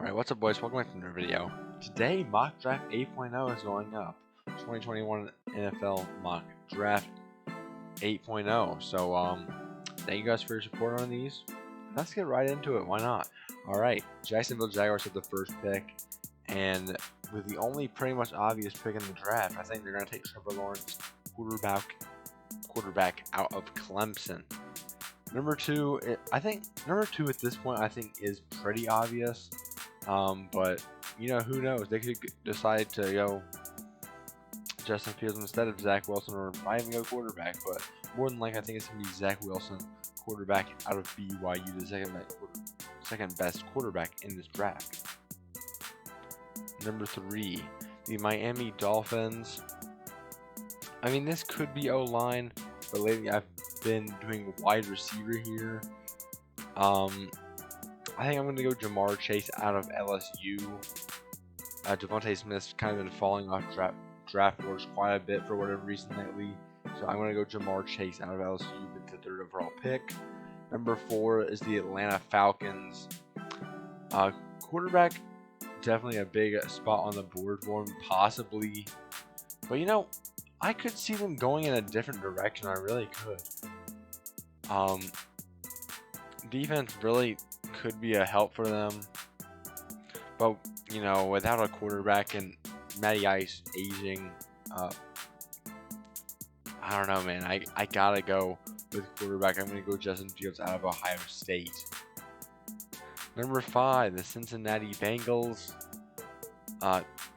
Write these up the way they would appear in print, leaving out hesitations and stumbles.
Alright, what's up boys? Welcome back to another video. Today, Mock Draft 8.0 is going up. 2021 NFL Mock Draft 8.0. So, thank you guys for your support on these. Let's get right into it. Why not? Alright, Jacksonville Jaguars have the first pick. And with the only pretty much obvious pick in the draft, I think they're going to take Trevor Lawrence, quarterback out of Clemson. Number two at this point, I think is pretty obvious. But you know, who knows? They could decide to go Justin Fields instead of Zach Wilson, or might even go quarterback. But more than likely, I think it's gonna be Zach Wilson, quarterback out of BYU, the second best quarterback in this draft. Number 3, the Miami Dolphins. I mean, this could be O-line, but lately I've been doing wide receiver here. I think I'm going to go Jamar Chase out of LSU. Devontae Smith's kind of been falling off draft boards quite a bit for whatever reason lately. So I'm going to go Jamar Chase out of LSU with the 3rd overall pick. Number 4 is the Atlanta Falcons. Quarterback, definitely a big spot on the board for him, possibly. But you know, I could see them going in a different direction. I really could. Defense really could be a help for them, but you know, without a quarterback and Matty Ice aging, I don't know, man. I gotta go with quarterback. I'm gonna go Justin Fields out of Ohio State. Number 5, the Cincinnati Bengals.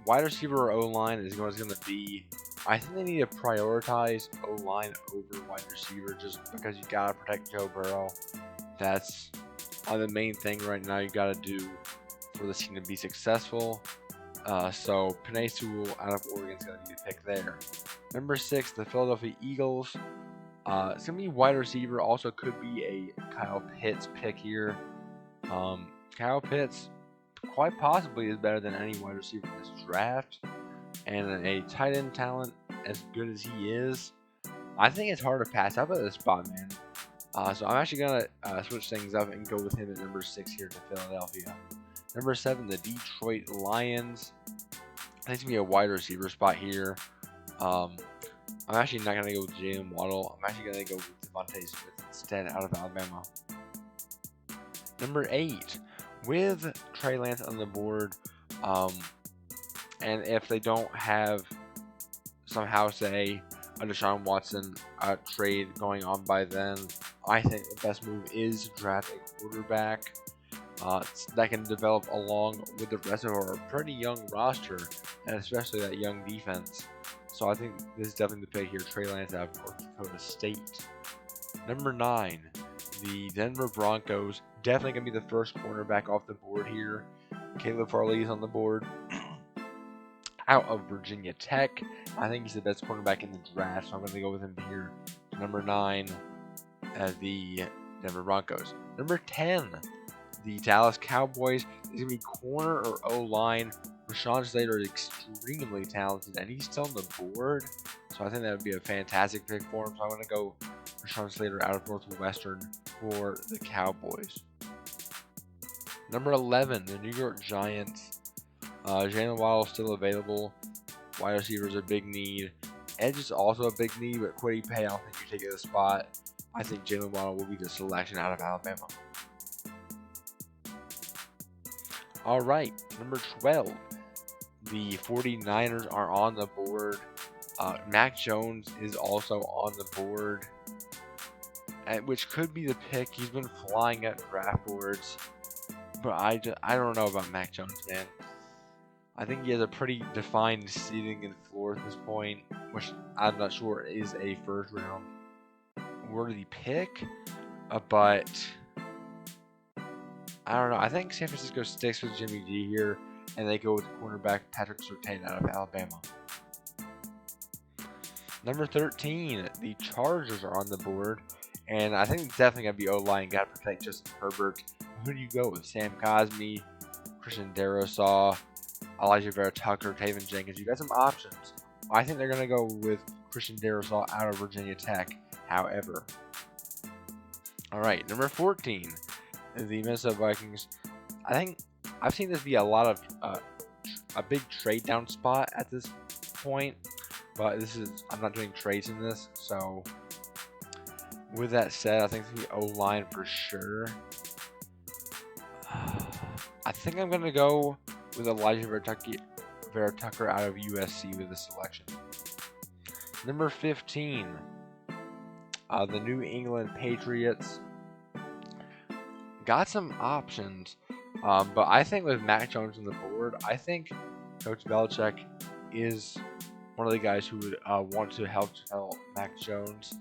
Wide receiver or O-line is what's gonna be. I think they need to prioritize O-line over wide receiver, just because you gotta protect Joe Burrow. That's the main thing right now you gotta do for this team to be successful. So Penei Sewell out of Oregon is gonna be the pick there. Number 6, the Philadelphia Eagles. It's gonna be wide receiver. Also could be a Kyle Pitts pick here. Kyle Pitts quite possibly is better than any wide receiver in this draft, and a tight end talent as good as he is, I think it's hard to pass up at this spot, man. So I'm actually going to switch things up and go with him at number 6 here to Philadelphia. Number 7, the Detroit Lions. I think it's going to be a wide receiver spot here. I'm actually not going to go with Jalen Waddle. I'm actually going to go with Devontae Smith instead out of Alabama. Number 8, with Trey Lance on the board, and if they don't have somehow, say, a Deshaun Watson trade going on by then, I think the best move is to draft a quarterback that can develop along with the rest of our pretty young roster, and especially that young defense. So I think this is definitely the pick here, Trey Lance out of North Dakota State. Number 9, the Denver Broncos. Definitely going to be the first cornerback off the board here. Caleb Farley is on the board out of Virginia Tech. I think he's the best cornerback in the draft, so I'm going to go with him here. Number 9, the Denver Broncos. Number 10, the Dallas Cowboys. Is going to be corner or O-line. Rashawn Slater is extremely talented, and he's still on the board, so I think that would be a fantastic pick for him. So I'm going to go Rashawn Slater out of Northwestern for the Cowboys. Number 11, the New York Giants. Jalen Waddle still available. Wide receivers are a big need. Edge is also a big need, but Kwity Paye, I don't think you take it a spot. I think Jalen Waddle will be the selection out of Alabama. Alright, number 12. The 49ers are on the board. Mac Jones is also on the board, which could be the pick. He's been flying at draft boards, but I don't know about Mac Jones, man. I think he has a pretty defined ceiling and floor at this point, which I'm not sure is a first round worthy pick, but I don't know. I think San Francisco sticks with Jimmy G here, and they go with cornerback Patrick Surtain out of Alabama. Number 13, the Chargers are on the board, and I think it's definitely going to be O-line. Got to protect Justin Herbert. Who do you go with? Sam Cosmi, Christian Darrisaw, Elijah Vera Tucker, Taven Jenkins. You got some options. I think they're going to go with Christian Darrisaw out of Virginia Tech, however. All right, number 14, the Minnesota Vikings. I think I've seen this be a lot of a big trade down spot at this point, but I'm not doing trades in this. So with that said, I think it's the O line for sure. I think I'm gonna go with Elijah Vera Tucker out of USC with this selection. Number 15, the New England Patriots. Got some options, but I think with Mac Jones on the board, I think Coach Belichick is one of the guys who would want to help develop Mac Jones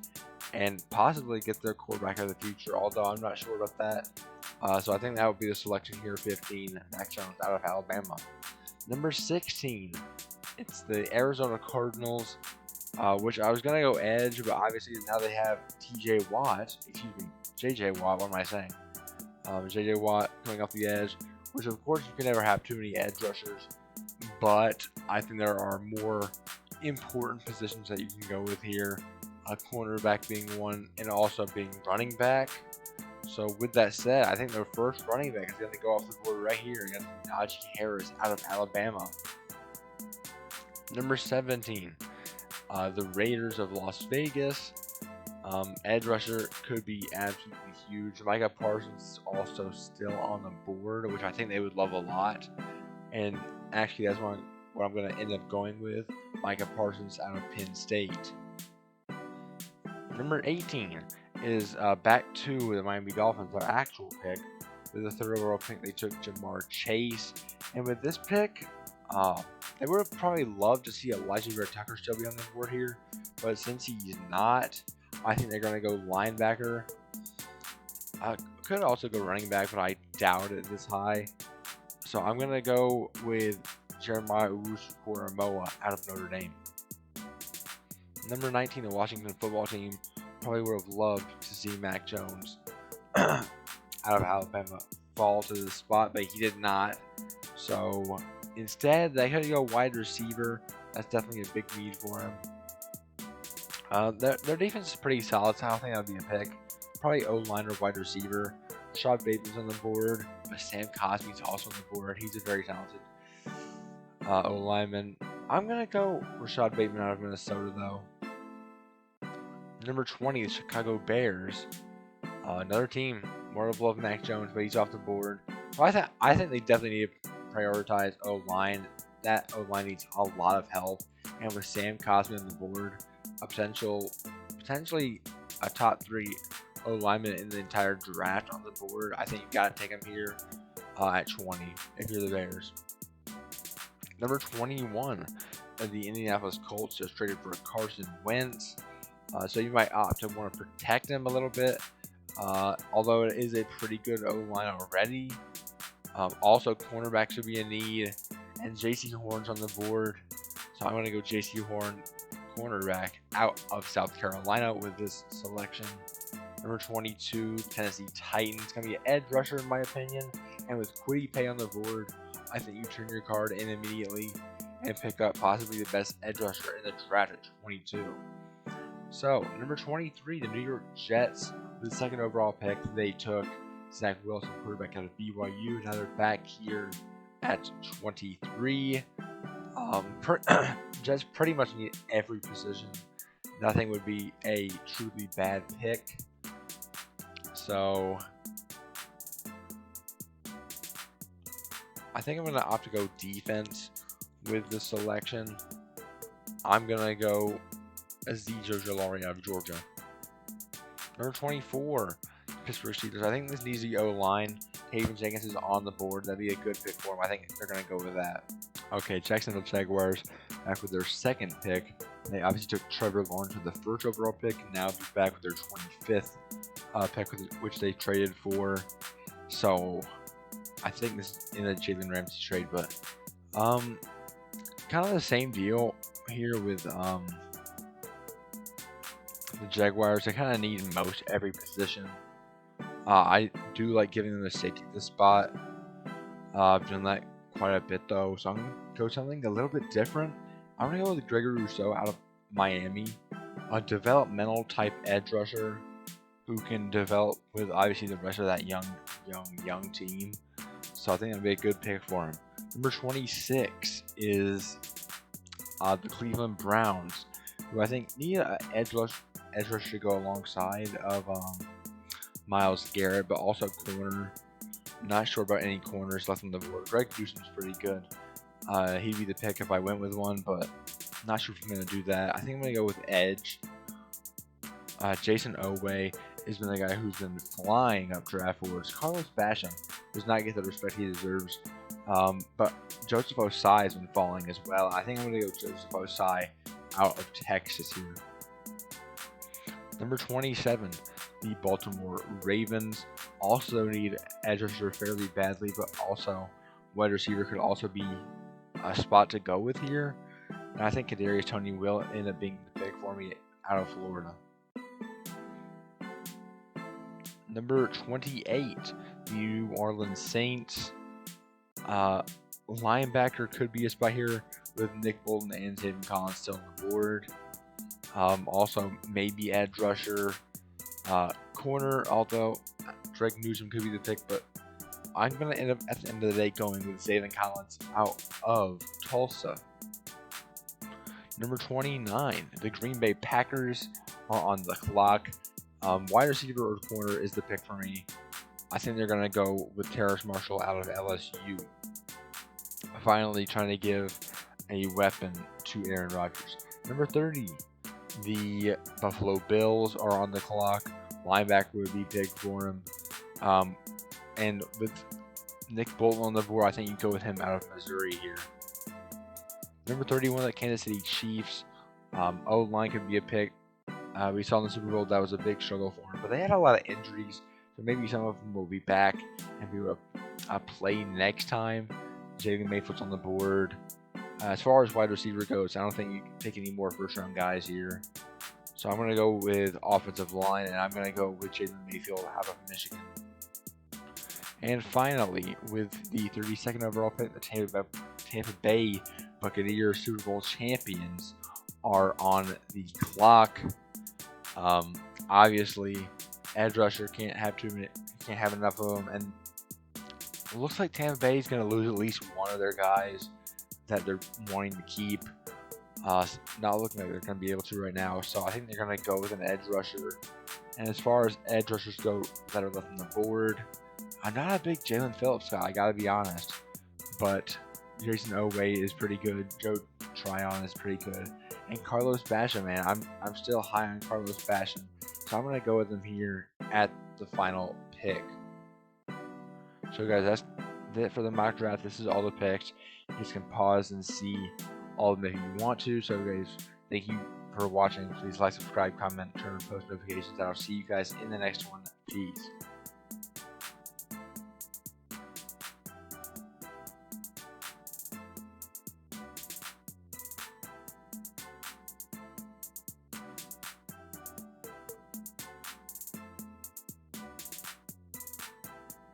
and possibly get their quarterback of the future, although I'm not sure about that. So I think that would be the selection here, 15, Mac Jones out of Alabama. Number 16, it's the Arizona Cardinals, which I was going to go edge, but obviously now they have JJ Watt, what am I saying? JJ Watt coming off the edge, which of course you can never have too many edge rushers, but I think there are more important positions that you can go with here, a cornerback being one, and also being running back. So with that said, I think their first running back is going to go off the board right here against Najee Harris out of Alabama. Number 17, the Raiders of Las Vegas. Edge rusher could be absolutely huge. Micah Parsons is also still on the board, which I think they would love a lot. And actually, that's what I'm going to end up going with. Micah Parsons out of Penn State. Number 18 is back to the Miami Dolphins, their actual pick. With the third overall pick, they took Jamar Chase. And with this pick, they would have probably loved to see Elijah Vera Tucker still be on the board here. But since he's not, I think they're going to go linebacker. Could also go running back, but I doubt it this high. So I'm going to go with Jeremiah Owusu-Koramoah out of Notre Dame. Number 19, the Washington football team probably would have loved to see Mac Jones out of Alabama fall to the spot, but he did not. So instead, they could go wide receiver. That's definitely a big need for him. Their defense is pretty solid, so I don't think that would be a pick. Probably O-line or wide receiver. Rashad Bateman's on the board, but Sam Cosmi's also on the board. He's a very talented O-lineman. I'm going to go Rashad Bateman out of Minnesota, though. Number 20, the Chicago Bears. Another team, more of love Mac Jones, but he's off the board. Well, I think they definitely need to prioritize O-line. That O-line needs a lot of help. And with Sam Cosmi on the board, potentially a top 3 O-lineman in the entire draft on the board, I think you got to take him here at 20 if you're the Bears. Number 21, the Indianapolis Colts just traded for Carson Wentz. So you might opt to want to protect him a little bit, although it is a pretty good O-line already. Also, cornerback should be a need, and J.C. Horn's on the board. So I'm going to go J.C. Horn, cornerback, out of South Carolina with this selection. Number 22, Tennessee Titans. Going to be an edge rusher in my opinion. And with Kwity Paye on the board, I think you turn your card in immediately and pick up possibly the best edge rusher in the draft at 22. So, number 23, the New York Jets. With the second overall pick, they took Zach Wilson, quarterback out of BYU. Now they're back here at 23. Jets pretty much need every position. Nothing would be a truly bad pick. So, I think I'm going to opt to go defense with this selection. I'm going to go Azeez Ojulari out of Georgia. Number 24, Pittsburgh Steelers. I think this needs the O-line. Haven Jenkins is on the board. That'd be a good pick for him. I think they're going to go with that. Okay, Jacksonville Jaguars, back with their second pick. They obviously took Trevor Lawrence with the first overall pick. Now they're back with their 25th pick, which they traded for. So, I think this is in a Jalen Ramsey trade, but kind of the same deal here with the Jaguars. They kind of need most every position. I do like giving them a safety at this spot. I've done that quite a bit though, so I'm going to go something a little bit different. I'm going to go with Gregory Rousseau out of Miami, a developmental type edge rusher who can develop with obviously the rest of that young team. So So I think that'd be a good pick for him. Number 26 is the Cleveland Browns, who I think need an edge rusher to go alongside of Myles Garrett, but also corner. Not sure about any corners left on the board. Greg Newsom's pretty good. He'd be the pick if I went with one, but not sure if I'm going to do that. I think I'm going to go with edge. Jason Oweh has been the guy who's been flying up draft boards. Carlos Basham does not get the respect he deserves. But Joseph Osai has been falling as well. I think I'm going to go Joseph Osai out of Texas here. Number 27, the Baltimore Ravens also need edge rusher fairly badly, but also wide receiver could also be a spot to go with here. And I think Kadarius Toney will end up being the pick for me out of Florida. Number 28, the New Orleans Saints. Linebacker could be a spot here with Nick Bolton and Zaven Collins still on the board. Also, maybe edge rusher. Corner, although Greg Newsom could be the pick, but I'm going to end up at the end of the day going with Zaven Collins out of Tulsa. Number 29, the Green Bay Packers are on the clock. Wide receiver or corner is the pick for me. I think they're going to go with Terrace Marshall out of LSU. Finally, trying to give a weapon to Aaron Rodgers. Number 30, the Buffalo Bills are on the clock. Linebacker would be big for him. And with Nick Bolton on the board, I think you go with him out of Missouri here. Number 31, the Kansas City Chiefs. O-line could be a pick. We saw in the Super Bowl that was a big struggle for him, but they had a lot of injuries, so maybe some of them will be back and be able to play next time. Jalen Mayfield's on the board. As far as wide receiver goes, I don't think you can pick any more first-round guys here. So I'm going to go with offensive line, and I'm going to go with Jalen Mayfield out of Michigan. And finally, with the 32nd overall pick, the Tampa Bay Buccaneers Super Bowl champions are on the clock. Obviously, edge rusher can't have enough of them, and it looks like Tampa Bay is going to lose at least one of their guys that they're wanting to keep. Not looking like they're going to be able to right now, so I think they're going to go with an edge rusher. And as far as edge rushers go that are left on the board, I'm not a big Jalen Phillips guy, I got to be honest, but Jason Oweh is pretty good. Joe Tryon is pretty good. And Carlos Basham, man, I'm still high on Carlos Basham. So I'm going to go with him here at the final pick. So guys, that's it for the mock draft. This is all the picks. You guys can pause and see all of them if you want to. So guys, thank you for watching. Please like, subscribe, comment, turn on post notifications. And I'll see you guys in the next one. Peace.